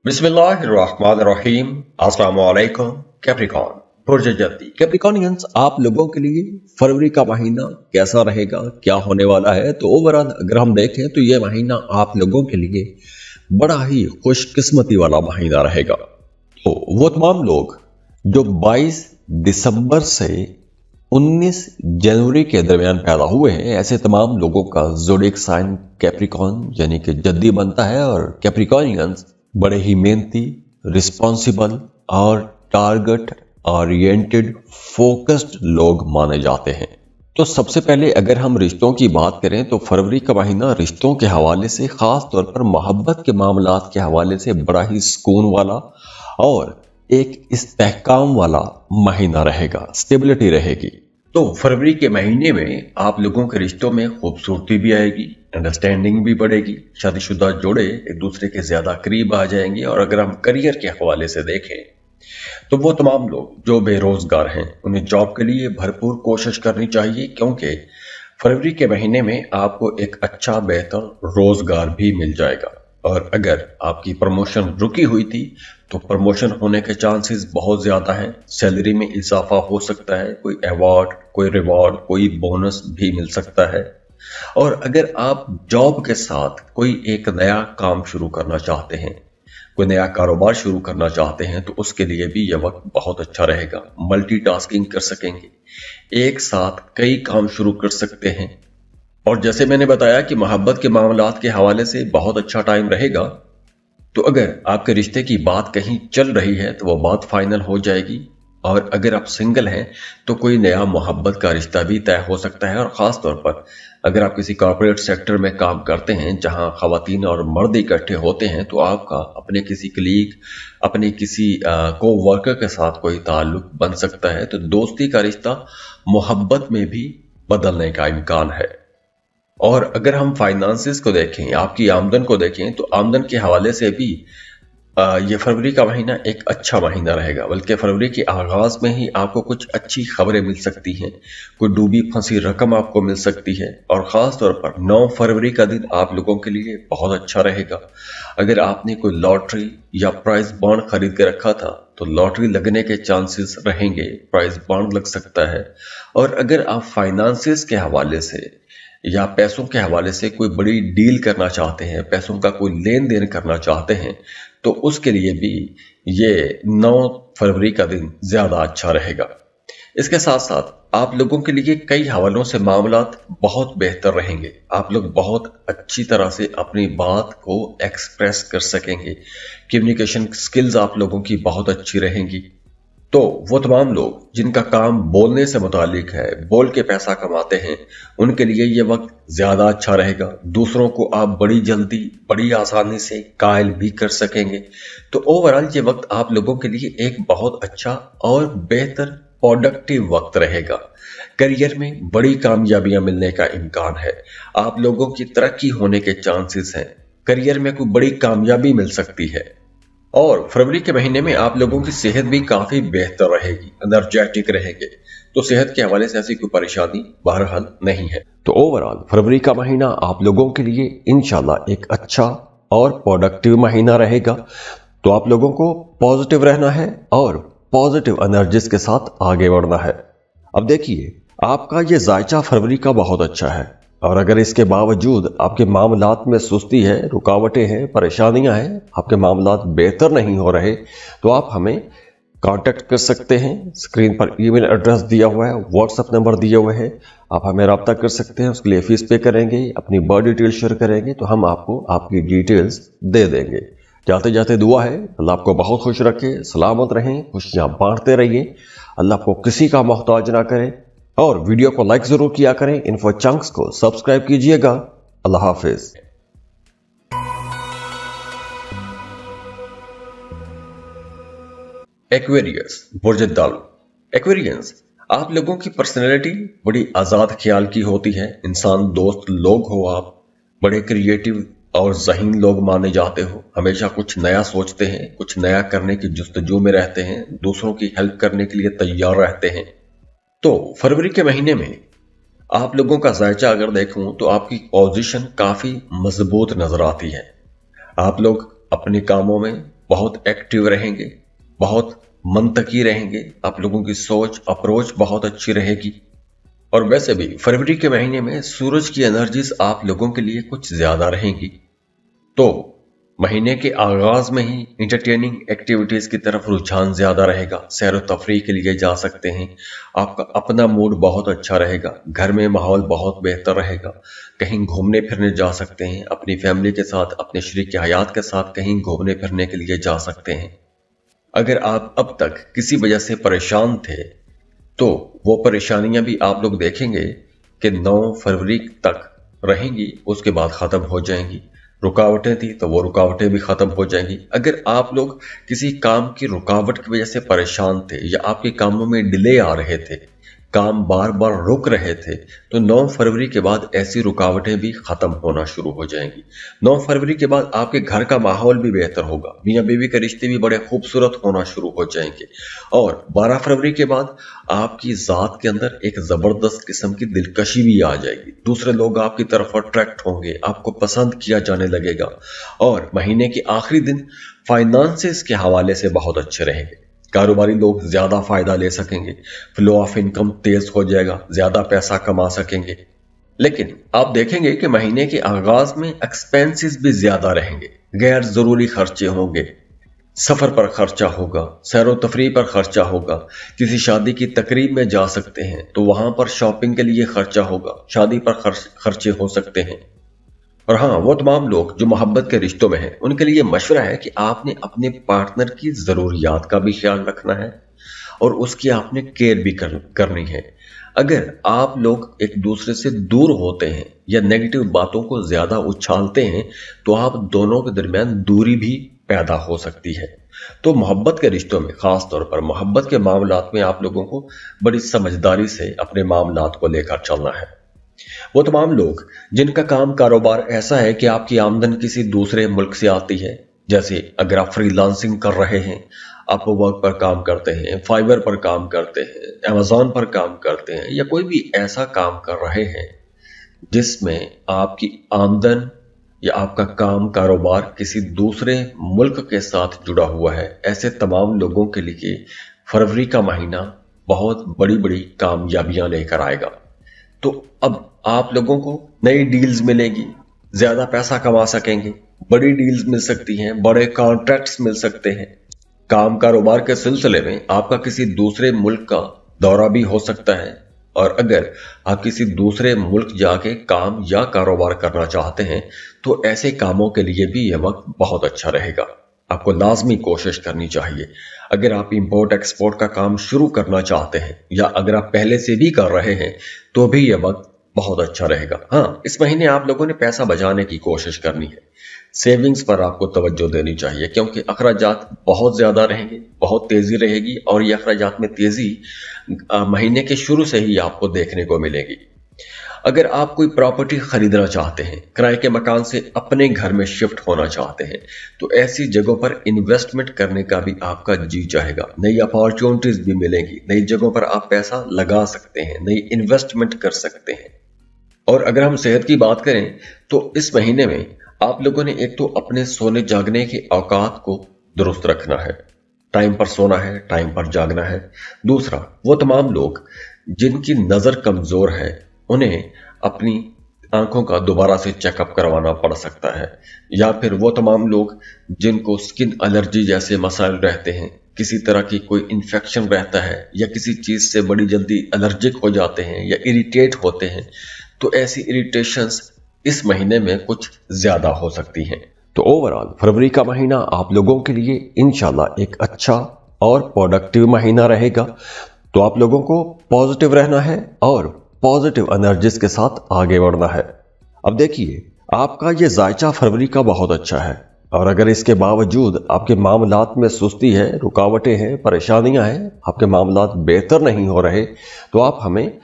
बिस्मिल्लाहिर्रहमानिर्रहीम। अस्सलाम वालेकुम। कैप्रिकॉन बुर्ज जल्दी कैप्रिकॉनियंस, आप लोगों के लिए फरवरी का महीना कैसा रहेगा, क्या होने वाला है। तो ओवरऑल अगर हम देखें तो ये महीना आप लोगों के लिए बड़ा ही खुशकिस्मती वाला महीना रहेगा। तो वो तमाम लोग जो 22 दिसंबर से 19 जनवरी के दरमियान पैदा हुए हैं, ऐसे तमाम लोगों का ज़ोडिएक साइन कैप्रिकॉन यानी कि जद्दी बनता है। और कैप्रिकॉनियंस बड़े ही मेहनती, रिस्पॉन्सिबल और टारगेट ओरिएंटेड फोकस्ड लोग माने जाते हैं। तो सबसे पहले अगर हम रिश्तों की बात करें तो फरवरी का महीना रिश्तों के हवाले से, खास तौर पर मोहब्बत के मामलात के हवाले से बड़ा ही सुकून वाला और एक इस्तेहकाम वाला महीना रहेगा, स्टेबिलिटी रहेगी। तो फरवरी के महीने में आप लोगों के रिश्तों में खूबसूरती भी आएगी, अंडरस्टैंडिंग भी बढ़ेगी, शादीशुदा जोड़े एक दूसरे के ज्यादा करीब आ जाएंगे। और अगर हम करियर के हवाले से देखें तो वो तमाम लोग जो बेरोजगार हैं उन्हें जॉब के लिए भरपूर कोशिश करनी चाहिए, क्योंकि फरवरी के महीने में आपको एक अच्छा बेहतर रोजगार भी मिल जाएगा। और अगर आपकी प्रमोशन रुकी हुई थी तो प्रमोशन होने के चांसेस बहुत ज्यादा हैं, सैलरी में इजाफा हो सकता है, कोई अवार्ड, कोई रिवॉर्ड, कोई बोनस भी मिल सकता है। और अगर आप जॉब के साथ कोई एक नया काम शुरू करना चाहते हैं, कोई नया कारोबार शुरू करना चाहते हैं, तो उसके लिए भी यह वक्त बहुत अच्छा रहेगा। मल्टीटास्किंग कर सकेंगे, एक साथ कई काम शुरू कर सकते हैं। और जैसे मैंने बताया कि मोहब्बत के मामलात के हवाले से बहुत अच्छा टाइम रहेगा। तो अगर आपके रिश्ते की बात कहीं चल रही है तो वो बात फाइनल हो जाएगी। और अगर आप सिंगल हैं तो कोई नया मोहब्बत का रिश्ता भी तय हो सकता है। और ख़ास तौर पर अगर आप किसी कॉर्पोरेट सेक्टर में काम करते हैं जहां ख़वातीन और मर्द इकट्ठे होते हैं, तो आपका अपने किसी कलीग, अपने किसी को वर्कर के साथ कोई ताल्लुक बन सकता है। तो दोस्ती का रिश्ता मोहब्बत में भी बदलने का इम्कान है। और अगर हम फाइनेंसिस को देखें, आपकी आमदन को देखें, तो आमदन के हवाले से भी ये फरवरी का महीना एक अच्छा महीना रहेगा। बल्कि फरवरी के आगाज में ही आपको कुछ अच्छी खबरें मिल सकती हैं, कोई डूबी फंसी रकम आपको मिल सकती है। और ख़ास तौर पर 9 फरवरी का दिन आप लोगों के लिए बहुत अच्छा रहेगा। अगर आपने कोई लॉटरी या प्राइज बॉन्ड खरीद के रखा था तो लॉटरी लगने के चांसेस रहेंगे, प्राइज बॉन्ड लग सकता है। और अगर आप फाइनेंसिस के हवाले से या पैसों के हवाले से कोई बड़ी डील करना चाहते हैं, पैसों का कोई लेन देन करना चाहते हैं, तो उसके लिए भी ये 9 फरवरी का दिन ज्यादा अच्छा रहेगा। इसके साथ साथ आप लोगों के लिए कई हवालों से मामलात बहुत बेहतर रहेंगे। आप लोग बहुत अच्छी तरह से अपनी बात को एक्सप्रेस कर सकेंगे, कम्युनिकेशन स्किल्स आप लोगों की बहुत अच्छी रहेंगी। तो वो तमाम लोग जिनका काम बोलने से मुतालिक है, बोल के पैसा कमाते हैं, उनके लिए ये वक्त ज्यादा अच्छा रहेगा। दूसरों को आप बड़ी जल्दी, बड़ी आसानी से कायल भी कर सकेंगे। तो ओवरऑल ये वक्त आप लोगों के लिए एक बहुत अच्छा और बेहतर प्रोडक्टिव वक्त रहेगा। करियर में बड़ी कामयाबियां मिलने का इम्कान है, आप लोगों की तरक्की होने के चांसेस हैं, करियर में कोई बड़ी कामयाबी मिल सकती है। और फरवरी के महीने में आप लोगों की सेहत भी काफी बेहतर रहेगी, एनर्जेटिक रहेंगे। तो सेहत के हवाले से ऐसी कोई परेशानी बहरहाल नहीं है। तो ओवरऑल फरवरी का महीना आप लोगों के लिए इंशाल्लाह एक अच्छा और प्रोडक्टिव महीना रहेगा। तो आप लोगों को पॉजिटिव रहना है और पॉजिटिव एनर्जीज के साथ आगे बढ़ना है। अब देखिए, आपका ये जायचा फरवरी का बहुत अच्छा है, और अगर इसके बावजूद आपके मामलात में सुस्ती है, रुकावटें हैं, परेशानियां हैं, आपके मामलात बेहतर नहीं हो रहे, तो आप हमें कांटेक्ट कर सकते हैं। स्क्रीन पर ईमेल एड्रेस दिया हुआ है, व्हाट्सएप नंबर दिए हुए हैं, आप हमें रब्ता कर सकते हैं। उसके लिए फीस पे करेंगे, अपनी बर्थ डिटेल शेयर करेंगे तो हम आपको आपकी डिटेल्स दे देंगे। जाते जाते दुआ है अल्लाह आपको बहुत खुश रखे, सलामत रहें, खुशियां बांटते रहिए, अल्लाह आपको किसी का मोहताज ना करे। और वीडियो को लाइक जरूर किया करें, इन्फो चंक्स को सब्सक्राइब कीजिएगा। अल्लाह हाफिज। एक्वेरियस बुर्ज दाल। एक्वेरियंस, आप लोगों की पर्सनैलिटी बड़ी आजाद ख्याल की होती है। इंसान दोस्त लोग हो, आप बड़े क्रिएटिव और ज़हीन लोग माने जाते हो, हमेशा कुछ नया सोचते हैं, कुछ नया करने की जुस्तजू में रहते हैं, दूसरों की हेल्प करने के लिए तैयार रहते हैं। तो फरवरी के महीने में आप लोगों का जायचा अगर देखूं तो आपकी पोजीशन काफी मजबूत नजर आती है। आप लोग अपने कामों में बहुत एक्टिव रहेंगे, बहुत मंतकी रहेंगे, आप लोगों की सोच अप्रोच बहुत अच्छी रहेगी। और वैसे भी फरवरी के महीने में सूरज की एनर्जीज आप लोगों के लिए कुछ ज्यादा रहेंगी, तो महीने के आगाज में ही इंटरटेनिंग एक्टिविटीज की तरफ रुझान ज्यादा रहेगा। सैर व तफरीह के लिए जा सकते हैं, आपका अपना मूड बहुत अच्छा रहेगा, घर में माहौल बहुत बेहतर रहेगा, कहीं घूमने फिरने जा सकते हैं, अपनी फैमिली के साथ, अपने शरीक हयात के साथ कहीं घूमने फिरने के लिए जा सकते हैं। अगर आप अब तक किसी वजह से परेशान थे तो वो परेशानियां भी आप लोग देखेंगे कि 9 फरवरी तक रहेंगी, उसके बाद खत्म हो जाएंगी। रुकावटें थी तो वो रुकावटें भी खत्म हो जाएंगी। अगर आप लोग किसी काम की रुकावट की वजह से परेशान थे या आपके कामों में डिले आ रहे थे, काम बार बार रुक रहे थे, तो 9 फरवरी के बाद ऐसी रुकावटें भी खत्म होना शुरू हो जाएंगी। 9 फरवरी के बाद आपके घर का माहौल भी बेहतर होगा, मियां बीवी के रिश्ते भी बड़े खूबसूरत होना शुरू हो जाएंगे। और 12 फरवरी के बाद आपकी जात के अंदर एक जबरदस्त किस्म की दिलकशी भी आ जाएगी, दूसरे लोग आपकी तरफ अट्रैक्ट होंगे, आपको पसंद किया जाने लगेगा। और महीने के आखिरी दिन फाइनेंसेस के हवाले से बहुत अच्छे रहेंगे, कारोबारी लोग ज्यादा फायदा ले सकेंगे, फ्लो ऑफ इनकम तेज हो जाएगा, ज्यादा पैसा कमा सकेंगे। लेकिन आप देखेंगे कि महीने के आगाज में एक्सपेंसेस भी ज्यादा रहेंगे, गैर जरूरी खर्चे होंगे, सफर पर खर्चा होगा, सैर व तफरीह पर खर्चा होगा, किसी शादी की तकरीब में जा सकते हैं तो वहां पर शॉपिंग के लिए खर्चा होगा, शादी पर खर्चे हो सकते हैं। और हाँ, वो तमाम लोग जो मोहब्बत के रिश्तों में हैं, उनके लिए मशवरा है कि आपने अपने पार्टनर की जरूरियात का भी ख्याल रखना है और उसकी आपने केयर भी करनी है। अगर आप लोग एक दूसरे से दूर होते हैं या नेगेटिव बातों को ज्यादा उछालते हैं तो आप दोनों के दरमियान दूरी भी पैदा हो सकती है। तो मोहब्बत के रिश्तों में, खास तौर पर मोहब्बत के मामलात में आप लोगों को बड़ी समझदारी से अपने मामलात को लेकर चलना है। वो तमाम लोग जिनका काम कारोबार ऐसा है कि आपकी आमदन किसी दूसरे मुल्क से आती है, जैसे अगर आप फ्रीलांसिंग कर रहे हैं, आप वर्क पर काम करते हैं, फाइवर पर काम करते हैं, अमेजोन पर काम करते हैं, या कोई भी ऐसा काम कर रहे हैं जिसमें आपकी आमदन या आपका काम कारोबार किसी दूसरे मुल्क के साथ जुड़ा हुआ है, ऐसे तमाम लोगों के लिए फरवरी का महीना बहुत बड़ी बड़ी कामयाबियां लेकर आएगा। तो अब आप लोगों को नई डील्स मिलेगी, ज्यादा पैसा कमा सकेंगे, बड़ी डील्स मिल सकती हैं, बड़े कॉन्ट्रैक्ट्स मिल सकते हैं। काम कारोबार के सिलसिले में आपका किसी दूसरे मुल्क का दौरा भी हो सकता है, और अगर आप किसी दूसरे मुल्क जाके काम या कारोबार करना चाहते हैं तो ऐसे कामों के लिए भी यह वक्त बहुत अच्छा रहेगा। आपको लाजमी कोशिश करनी चाहिए। अगर आप इंपोर्ट एक्सपोर्ट का काम शुरू करना चाहते हैं या अगर आप पहले से भी कर रहे हैं तो भी यह वक्त बहुत अच्छा रहेगा। हाँ, इस महीने आप लोगों ने पैसा बचाने की कोशिश करनी है, सेविंग्स पर आपको तवज्जो देनी चाहिए, क्योंकि अखराजात बहुत ज्यादा रहेंगे, बहुत तेजी रहेगी, और ये अखराजात में तेजी महीने के शुरू से ही आपको देखने को मिलेगी। अगर आप कोई प्रॉपर्टी खरीदना चाहते हैं, किराए के मकान से अपने घर में शिफ्ट होना चाहते हैं, तो ऐसी जगहों पर इन्वेस्टमेंट करने का भी आपका जी चाहेगा, नई अपॉर्चुनिटीज भी मिलेंगी, नई जगहों पर आप पैसा लगा सकते हैं, नई इन्वेस्टमेंट कर सकते हैं। और अगर हम सेहत की बात करें तो इस महीने में आप लोगों ने एक तो अपने सोने जागने के औकात को दुरुस्त रखना है, टाइम पर सोना है, टाइम पर जागना है। दूसरा, वो तमाम लोग जिनकी नजर कमजोर है उन्हें अपनी आंखों का दोबारा से चेकअप करवाना पड़ सकता है, या फिर वो तमाम लोग जिनको स्किन एलर्जी जैसे मसाइल रहते हैं, किसी तरह की कोई इन्फेक्शन रहता है या किसी चीज से बड़ी जल्दी एलर्जिक हो जाते हैं या इरिटेट होते हैं, तो ऐसी इरिटेशंस इस महीने में कुछ ज्यादा हो सकती हैं। तो ओवरऑल फरवरी का महीना आप लोगों के लिए इंशाल्लाह एक अच्छा और प्रोडक्टिव महीना रहेगा। तो आप लोगों को पॉजिटिव रहना है और पॉजिटिव एनर्जीज के साथ आगे बढ़ना है। अब देखिए, आपका ये जायचा फरवरी का बहुत अच्छा है, और अगर इसके बावजूद आपके मामलात में सुस्ती है, रुकावटें हैं, परेशानियां हैं, आपके मामलात बेहतर नहीं हो रहे, तो आप हमें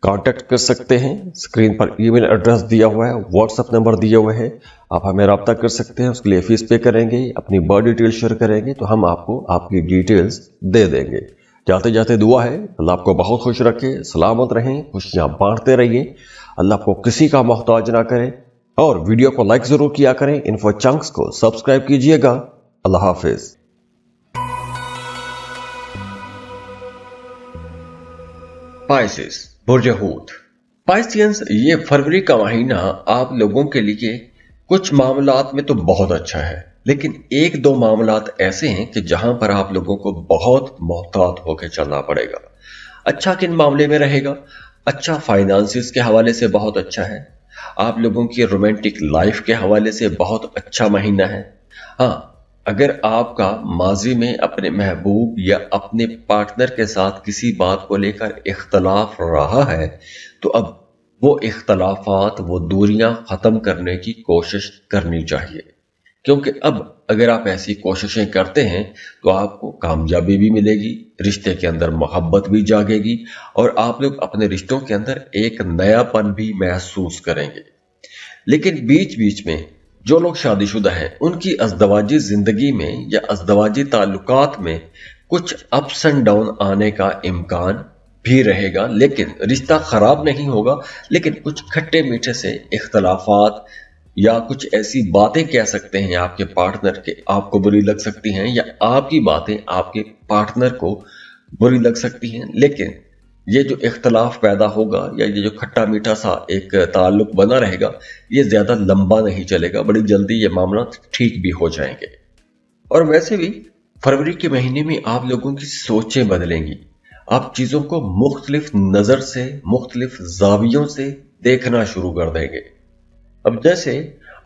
कांटेक्ट कर सकते हैं। स्क्रीन पर ईमेल एड्रेस दिया हुआ है, व्हाट्सएप नंबर दिए हुए हैं, आप हमें रब्ता कर सकते हैं। उसके लिए फीस पे करेंगे, अपनी बर्थ डिटेल शेयर करेंगे तो हम आपको आपकी डिटेल्स दे देंगे। जाते जाते दुआ है अल्लाह आपको बहुत खुश रखे, सलामत रहें, खुशियां बांटते रहिए, अल्लाह आपको किसी का मोहताज ना करे। और वीडियो को लाइक जरूर किया करें, इन्फो चंक्स को सब्सक्राइब कीजिएगा। अल्लाह हाफिज। पाइसेस, बुर्ज हूत। पाइसियंस, ये फरवरी का महीना आप लोगों के लिए कुछ मामलात में तो बहुत अच्छा है, लेकिन एक दो मामलात ऐसे हैं कि जहां पर आप लोगों को बहुत मोहतात होकर चलना पड़ेगा। अच्छा किन मामले में रहेगा? अच्छा, फाइनेंसिस के हवाले से बहुत अच्छा है। आप लोगों की रोमांटिक लाइफ के हवाले से बहुत अच्छा महीना है। हाँ, अगर आपका माजी में अपने महबूब या अपने पार्टनर के साथ किसी बात को लेकर इख्तलाफ रहा है, तो अब वो इख्तलाफात, वो दूरियां खत्म करने की कोशिश करनी चाहिए, क्योंकि अब अगर आप ऐसी कोशिशें करते हैं तो आपको कामयाबी भी मिलेगी, रिश्ते के अंदर मोहब्बत भी जागेगी और आप लोग अपने रिश्तों के अंदर एक नयापन भी महसूस करेंगे। लेकिन बीच बीच में जो लोग शादीशुदा हैं, उनकी अज़दवाजी जिंदगी में या अज़दवाजी ताल्लुकात में कुछ अप्स एंड डाउन आने का इम्कान भी रहेगा, लेकिन रिश्ता खराब नहीं होगा, लेकिन कुछ खट्टे मीठे से इख्तलाफात या कुछ ऐसी बातें कह सकते हैं आपके पार्टनर के, आपको बुरी लग सकती हैं, या आपकी बातें आपके पार्टनर को बुरी लग सकती हैं। लेकिन ये जो इख्तलाफ पैदा होगा या ये जो खट्टा मीठा सा एक ताल्लुक बना रहेगा, ये ज्यादा लंबा नहीं चलेगा, बड़ी जल्दी ये मामला ठीक भी हो जाएंगे। और वैसे भी फरवरी के महीने में आप लोगों की सोचें बदलेंगी, आप चीजों को मुख्तलिफ नजर से, मुख्तलिफ जावियों से देखना शुरू कर देंगे। अब जैसे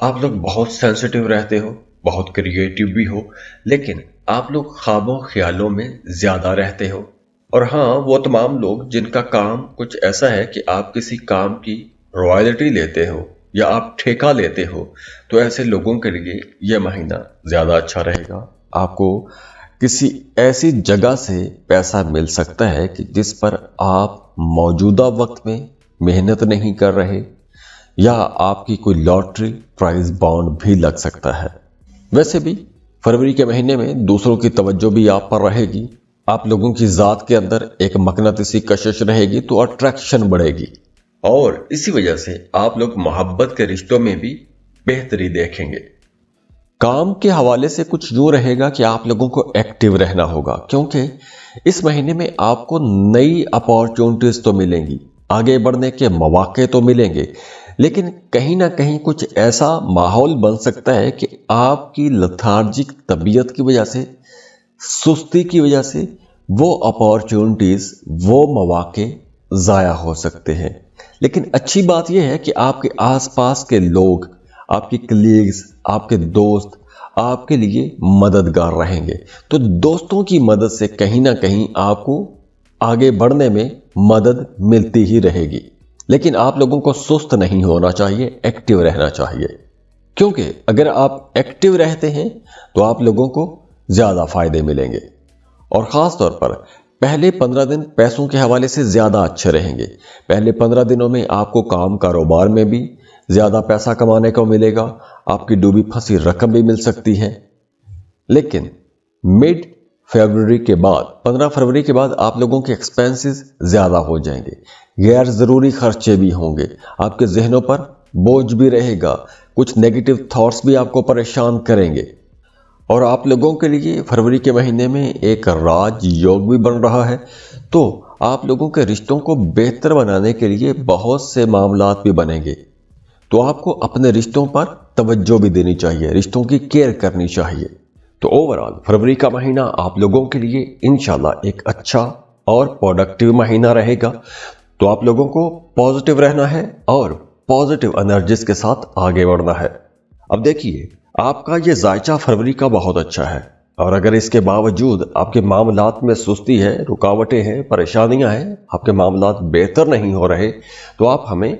आप लोग बहुत सेंसिटिव रहते हो, बहुत क्रिएटिव भी हो, लेकिन आप लोग ख्वाबों ख्यालों में ज्यादा रहते हो। और हाँ, वो तमाम लोग जिनका काम कुछ ऐसा है कि आप किसी काम की रॉयल्टी लेते हो या आप ठेका लेते हो, तो ऐसे लोगों के लिए यह महीना ज्यादा अच्छा रहेगा। आपको किसी ऐसी जगह से पैसा मिल सकता है कि जिस पर आप मौजूदा वक्त में मेहनत नहीं कर रहे, या आपकी कोई लॉटरी प्राइज बॉन्ड भी लग सकता है। वैसे भी फरवरी के महीने में दूसरों की तवज्जो भी आप पर रहेगी, आप लोगों की जात के अंदर एक मकनतीसी कशिश रहेगी, तो अट्रैक्शन बढ़ेगी और इसी वजह से आप लोग मोहब्बत के रिश्तों में भी बेहतरी देखेंगे। काम के हवाले से कुछ यूं रहेगा कि आप लोगों को एक्टिव रहना होगा, क्योंकि इस महीने में आपको नई अपॉर्चुनिटीज तो मिलेंगी, आगे बढ़ने के मौके तो मिलेंगे, लेकिन कहीं ना कहीं कुछ ऐसा माहौल बन सकता है कि आपकी लथार्जिक तबीयत की वजह से, सुस्ती की वजह से वो अपॉर्चुनिटीज, वो मौके ज़ाया हो सकते हैं। लेकिन अच्छी बात यह है कि आपके आसपास के लोग, आपके कलीग्स, आपके दोस्त आपके लिए मददगार रहेंगे, तो दोस्तों की मदद से कहीं ना कहीं आपको आगे बढ़ने में मदद मिलती ही रहेगी। लेकिन आप लोगों को सुस्त नहीं होना चाहिए, एक्टिव रहना चाहिए, क्योंकि अगर आप एक्टिव रहते हैं तो आप लोगों को ज्यादा फायदे मिलेंगे। और खास तौर पर पहले 15 दिन पैसों के हवाले से ज्यादा अच्छे रहेंगे। पहले 15 दिनों में आपको काम कारोबार में भी ज्यादा पैसा कमाने को मिलेगा, आपकी डूबी फंसी रकम भी मिल सकती है। लेकिन मिड फरवरी के बाद, 15 फरवरी के बाद आप लोगों के एक्सपेंसेस ज्यादा हो जाएंगे, गैर जरूरी खर्चे भी होंगे, आपके जहनों पर बोझ भी रहेगा, कुछ नेगेटिव थॉट्स भी आपको परेशान करेंगे। और आप लोगों के लिए फरवरी के महीने में एक राज योग भी बन रहा है, तो आप लोगों के रिश्तों को बेहतर बनाने के लिए बहुत से मामलात भी बनेंगे। तो आपको अपने रिश्तों पर तवज्जो भी देनी चाहिए, रिश्तों की केयर करनी चाहिए। तो ओवरऑल फरवरी का महीना आप लोगों के लिए इंशाल्लाह एक अच्छा और प्रोडक्टिव महीना रहेगा। तो आप लोगों को पॉजिटिव रहना है और पॉजिटिव एनर्जीज के साथ आगे बढ़ना है। अब देखिए, आपका ये जायचा फरवरी का बहुत अच्छा है, और अगर इसके बावजूद आपके मामलात में सुस्ती है, रुकावटें हैं, परेशानियां हैं, आपके मामलात बेहतर नहीं हो रहे, तो आप हमें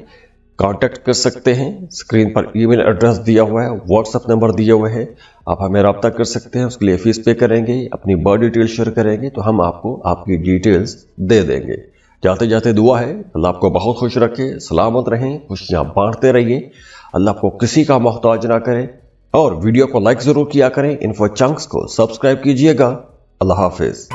कांटेक्ट कर सकते हैं। स्क्रीन पर ईमेल एड्रेस दिया हुआ है, व्हाट्सएप नंबर दिए हुए हैं, आप हमें रब्ता कर सकते हैं। उसके लिए फीस पे करेंगे, अपनी बर्थ डिटेल शेयर करेंगे तो हम आपको आपकी डिटेल्स दे देंगे। जाते जाते दुआ है अल्लाह आपको बहुत खुश रखे, सलामत रहें, खुशियां बांटते रहिए, अल्लाह आपको किसी का मोहताज ना करे। और वीडियो को लाइक जरूर किया करें, इन्फो चंक्स को सब्सक्राइब कीजिएगा। अल्लाह हाफिज।